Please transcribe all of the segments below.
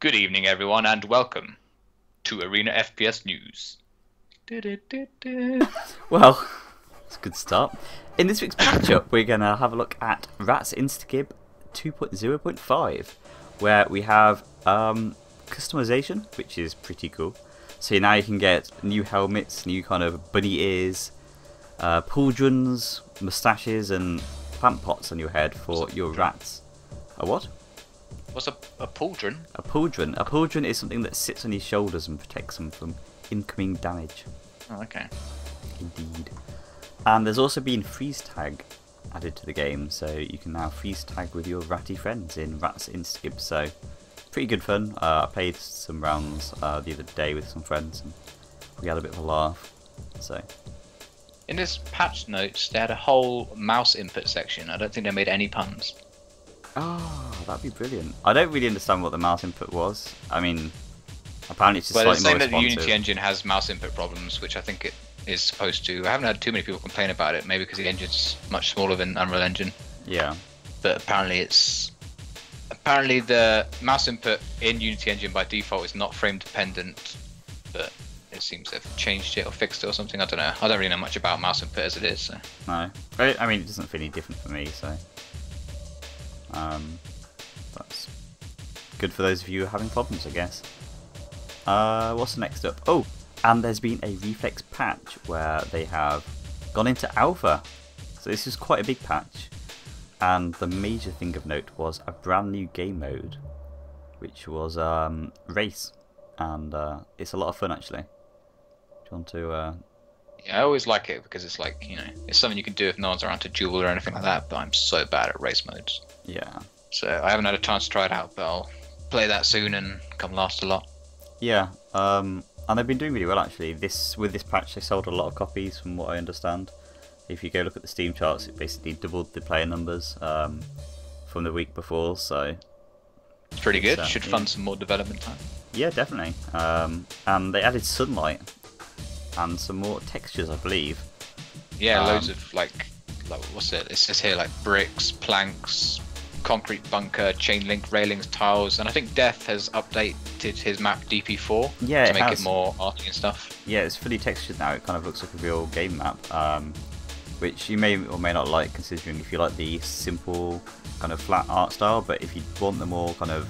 Good evening, everyone, and welcome to Arena FPS News. Well, it's a good start. In this week's patch-up, we're going to have a look at Rats Instagib 2.0.5, where we have customization, which is pretty cool. So now you can get new helmets, new kind of bunny ears, pauldrons, moustaches, and plant pots on your head for your rats. A what? What's a pauldron? A pauldron. A pauldron is something that sits on your shoulders and protects them from incoming damage. Oh, okay. Indeed. And there's also been freeze tag added to the game, so you can now freeze tag with your ratty friends in Rats Instagib. So pretty good fun. I played some rounds the other day with some friends, and we had a bit of a laugh. So in this patch notes, they had a whole mouse input section. I don't think they made any puns. oh, that'd be brilliant. I don't really understand what the mouse input was. I mean, apparently it's just Well, slightly they're more saying that the responsive. Unity engine has mouse input problems, which I think it is supposed to. I haven't had too many people complain about it, maybe because the engine's much smaller than Unreal Engine. Yeah. But apparently the mouse input in Unity engine by default is not frame dependent, but it seems they've changed it or fixed it or something. I don't know. I don't really know much about mouse input as it is. So. No. I mean, it doesn't feel any different for me, so that's good for those of you having problems, I guess. What's next up? Oh, and there's been a Reflex patch where they have gone into alpha. So this is quite a big patch. And the major thing of note was a brand new game mode, which was race. And it's a lot of fun, actually. Do you want to... Yeah, I always like it because it's like, you know, it's something you can do if no one's around to duel or anything like that, but I'm so bad at race modes. Yeah. So I haven't had a chance to try it out, but I'll play that soon and come last a lot. Yeah, and they've been doing really well, actually. With this patch, they sold a lot of copies, from what I understand. If you go look at the Steam charts, it basically doubled the player numbers from the week before, so... It's pretty good. Should yeah. fund some more development time. Yeah, definitely. And they added sunlight and some more textures, I believe. Yeah, loads of like what's it? It says here like bricks, planks, concrete bunker, chain link railings, tiles, and I think Death has updated his map DP4 Yeah, to it make has. it more arty and stuff. Yeah, it's fully textured now. It kind of looks like a real game map, which you may or may not like, considering if you like the simple kind of flat art style, but if you want the more kind of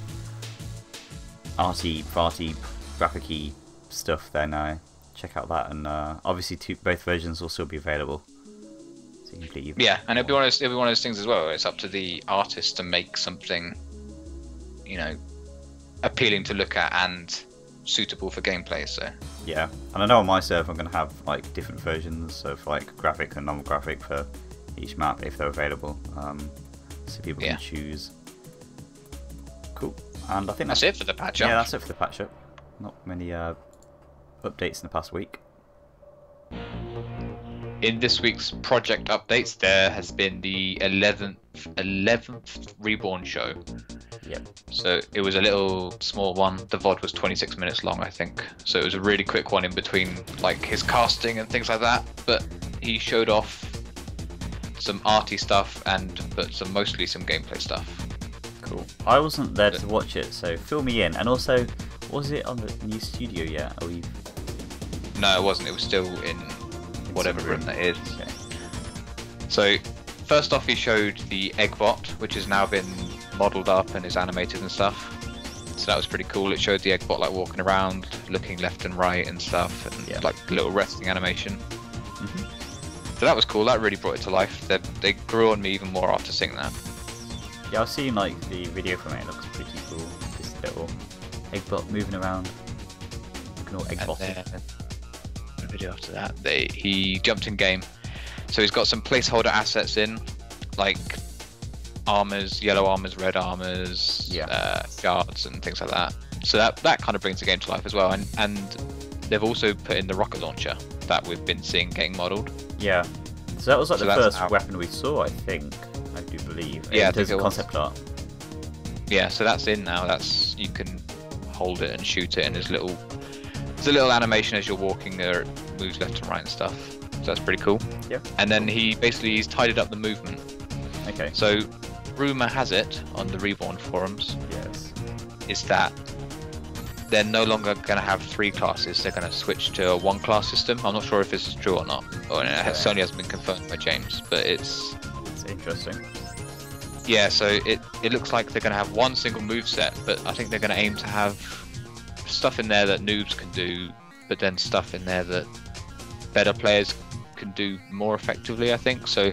arty, farty, graphic-y stuff, then check out that. And obviously both versions will still be available. So you can Yeah, and it'll be one of those things as well. It's up to the artist to make something, you know, appealing to look at and suitable for gameplay. So yeah, and I know on my server I'm going to have like different versions of like graphic and non-graphic for each map if they're available, so people can choose. Cool, and I think that's it for the patch up. Yeah, that's it for the patch up. Not many updates in the past week. In this week's project updates, there has been the 11th Reborn show. Yep. So it was a little small one. The VOD was 26 minutes long, I think. So it was a really quick one in between like his casting and things like that. But he showed off some arty stuff but mostly some gameplay stuff. Cool. I wasn't there to watch it, so fill me in. And also, was it on the new studio yet? Are we... No, it wasn't. It was still in whatever room that is. Okay. So first off, he showed the Eggbot, which has now been modelled up and is animated and stuff. So that was pretty cool. It showed the Eggbot like walking around, looking left and right and stuff, and like a little resting animation. So that was cool. That really brought it to life. They grew on me even more after seeing that. Yeah, I've seen like the video from it. It looks pretty cool. This little Eggbot moving around, looking all Eggbotty. A video after that, he jumped in game. So he's got some placeholder assets in, like armors, yellow armors, red armors, guards, and things like that. So that kind of brings the game to life as well. And they've also put in the rocket launcher that we've been seeing getting modelled. Yeah. So that was like the first weapon we saw, I think. I do believe. Yeah, there's a concept art. Yeah, so that's in now. You can hold it and shoot it, and there's a little animation as you're walking there. It moves left and right and stuff. So that's pretty cool. Yeah. And then he's tidied up the movement. Okay. So rumor has it on the Reborn forums yes, is that they're no longer going to have 3 classes. They're going to switch to a 1-class system. I'm not sure if this is true or not. Or it certainly hasn't been confirmed by James, but it's interesting. Yeah, so it looks like they're going to have one single move set, but I think they're going to aim to have stuff in there that noobs can do, but then stuff in there that better players can do more effectively, I think. So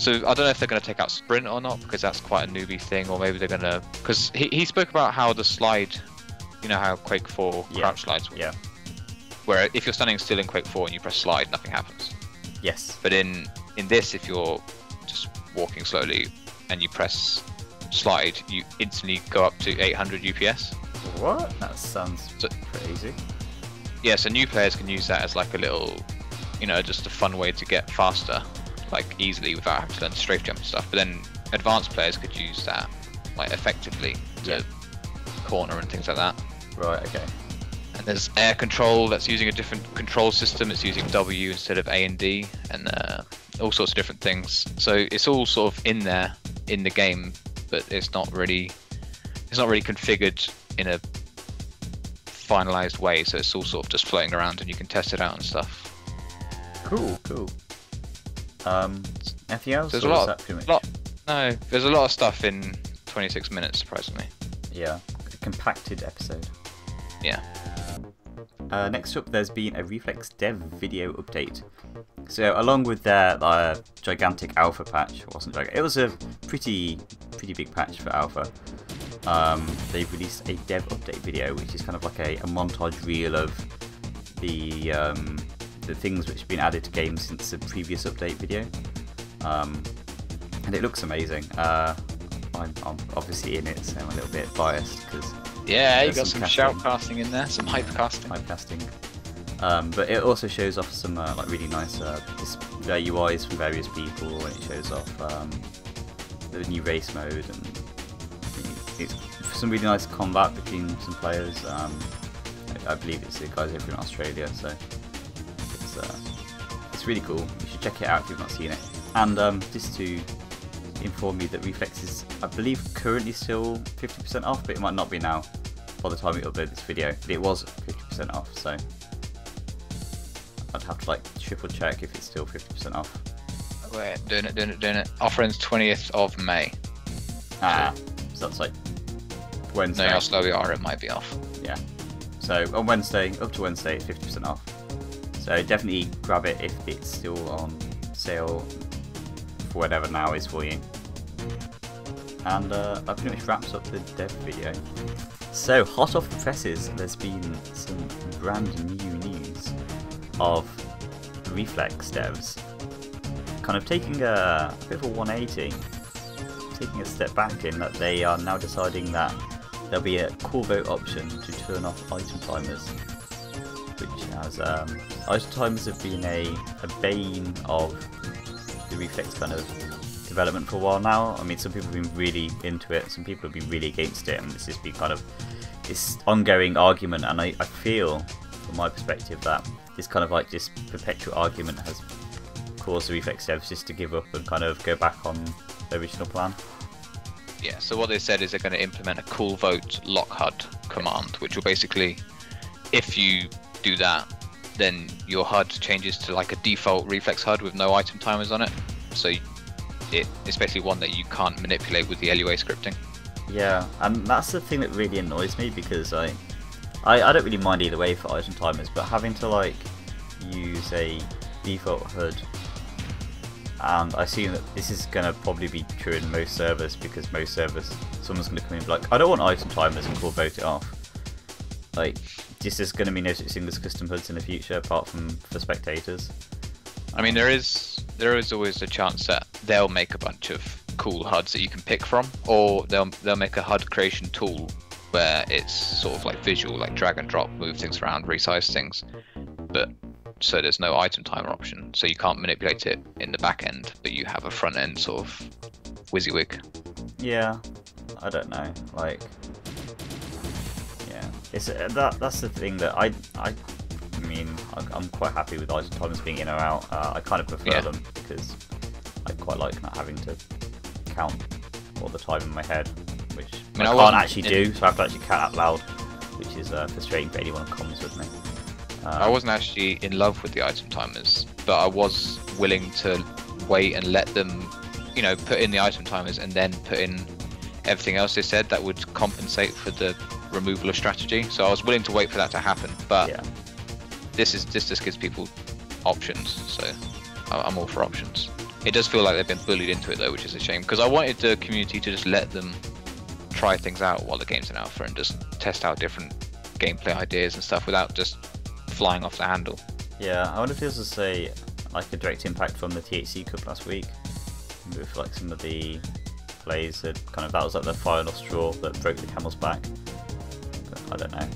I don't know if they're going to take out sprint or not, because that's quite a newbie thing, or maybe they're going to... Because he spoke about how the slide, you know how Quake 4 crouch slides work? Yeah. Where if you're standing still in Quake 4 and you press slide, nothing happens. Yes. But in this, if you're just walking slowly and you press slide, you instantly go up to 800 UPS. What? That sounds crazy. Yeah, so new players can use that as like a little, you know, just a fun way to get faster, like easily without having to learn strafe jump and stuff. But then advanced players could use that like effectively to corner and things like that. Right, okay. And there's air control that's using a different control system. It's using W instead of A and D, and all sorts of different things. So it's all sort of in there in the game, but it's not really configured in a finalized way. So it's all sort of just floating around, and you can test it out and stuff. Cool. Anything else? There's a lot of stuff in 26 minutes, surprisingly. Yeah, a compacted episode. Yeah. Next up, there's been a Reflex dev video update. So along with their gigantic alpha patch, it was a pretty big patch for alpha. They've released a dev update video, which is kind of like a montage reel of the things which have been added to games since the previous update video, and it looks amazing. I'm obviously in it, so I'm a little bit biased because you got some shoutcasting in there, some hypecasting. But it also shows off some like really nice UIs from various people, and it shows off the new race mode, and it's some really nice combat between some players. I believe it's the guys over in Australia, so it's really cool. You should check it out if you've not seen it. And just to inform you that Reflex is, I believe, currently still 50% off, but it might not be now by the time we upload this video. But it was 50% off, so I'd have to like triple check if it's still 50% off. Wait, doing it. Offer ends 20th of May. So that's like Wednesday. No, how slow we are, it might be off. Yeah. So on Wednesday, up to Wednesday, 50% off. So definitely grab it if it's still on sale for whatever now is for you. And that pretty much wraps up the dev video. So hot off the presses, there's been some brand new news of Reflex devs kind of taking a bit of a 180, taking a step back in that they are now deciding that there'll be a cool vote option to turn off item timers, which has item timers have been a bane of the Reflex kind of development for a while now. I mean, some people have been really into it, some people have been really against it, and it's just been kind of this ongoing argument. And I feel, from my perspective, that this kind of like this perpetual argument has caused the Reflex devs just to give up and kind of go back on the original plan. Yeah, so what they said is they're going to implement a cool vote lock HUD command, which will basically, if you do that, then your HUD changes to like a default Reflex HUD with no item timers on it. So it's basically one that you can't manipulate with the LUA scripting. Yeah, and that's the thing that really annoys me, because I don't really mind either way for item timers, but having to like use a default HUD, and I assume that this is going to probably be true in most servers, because most servers, someone's going to come in and be like, I don't want item timers, and cool vote it off. Like, this is going to be no such thing as custom HUDs in the future, apart from for spectators. I mean, there is always a chance that they'll make a bunch of cool HUDs that you can pick from, or they'll make a HUD creation tool where it's sort of like visual, like drag and drop, move things around, resize things, but so there's no item timer option, so you can't manipulate it in the back end, but you have a front end sort of WYSIWYG. Yeah, I don't know, like, yeah, it's that's the thing that I mean, I'm quite happy with item timers being in or out. I kind of prefer them, because I quite like not having to count all the time in my head, which I can't actually do, so I have to actually count out loud. which is frustrating for anyone who comes with me. I wasn't actually in love with the item timers, but I was willing to wait and let them, you know, put in the item timers and then put in everything else they said that would compensate for the removal of strategy. So I was willing to wait for that to happen, but Yeah. this just gives people options, so I'm all for options. It does feel like they've been bullied into it though, which is a shame, because I wanted the community to just let them try things out while the game's in alpha and just test out different gameplay ideas and stuff without just flying off the handle. Yeah, I wonder if this was like a direct impact from the THC Cup last week, with like some of the plays that that was like the final straw that broke the camel's back. But I don't know.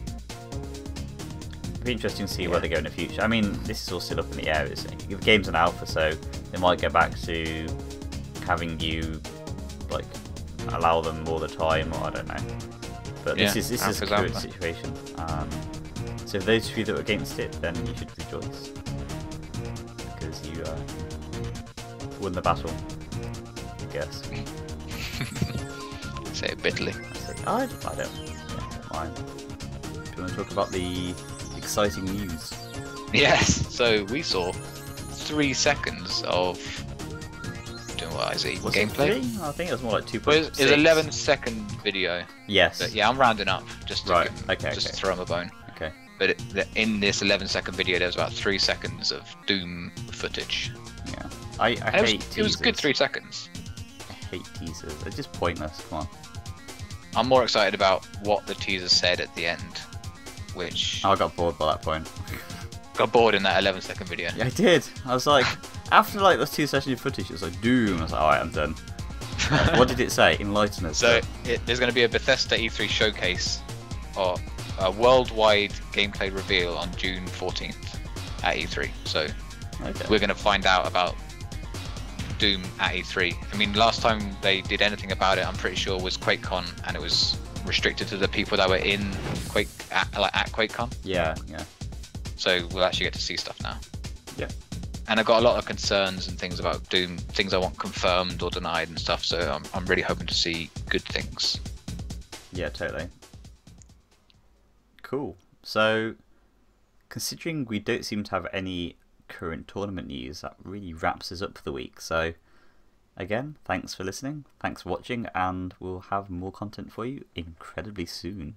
It'd be interesting to see where they go in the future. I mean, this is all still up in the air. The game's an alpha, so they might go back to having you like allow them all the time, or I don't know. But this is the current situation. So for those of you that are against it, then you should rejoice because you won the battle, I guess. Say it bitterly. I don't mind. Do you want to talk about the exciting news? Yes. So we saw 3 seconds of what is it? Was Gameplay? It 3? I think it was more like 2.6. Well, it was 11-second video. Yes. But yeah, I'm rounding up just to okay. throw him a bone. Okay. But in this 11-second video, there was about 3 seconds of Doom footage. Yeah. I hate teasers. It was a good 3 seconds. I hate teasers. They're just pointless. Come on. I'm more excited about what the teaser said at the end, which I got bored by that point. got bored in that 11-second video. Yeah, I did. I was like, after like those 2 sessions of footage, it was like Doom. I was like, alright, I'm done. What did it say? Enlighten us. So there's going to be a Bethesda E3 showcase, or a worldwide gameplay reveal on June 14th at E3. So we're going to find out about Doom at E3. I mean, last time they did anything about it, I'm pretty sure, was QuakeCon, and it was restricted to the people that were in at QuakeCon. Yeah. So we'll actually get to see stuff now. Yeah. And I've got a lot of concerns and things about Doom, things I want confirmed or denied and stuff. So I'm really hoping to see good things. Yeah, totally. Cool. So, considering we don't seem to have any current tournament news, that really wraps us up for the week. So, again, thanks for listening, thanks for watching, and we'll have more content for you incredibly soon.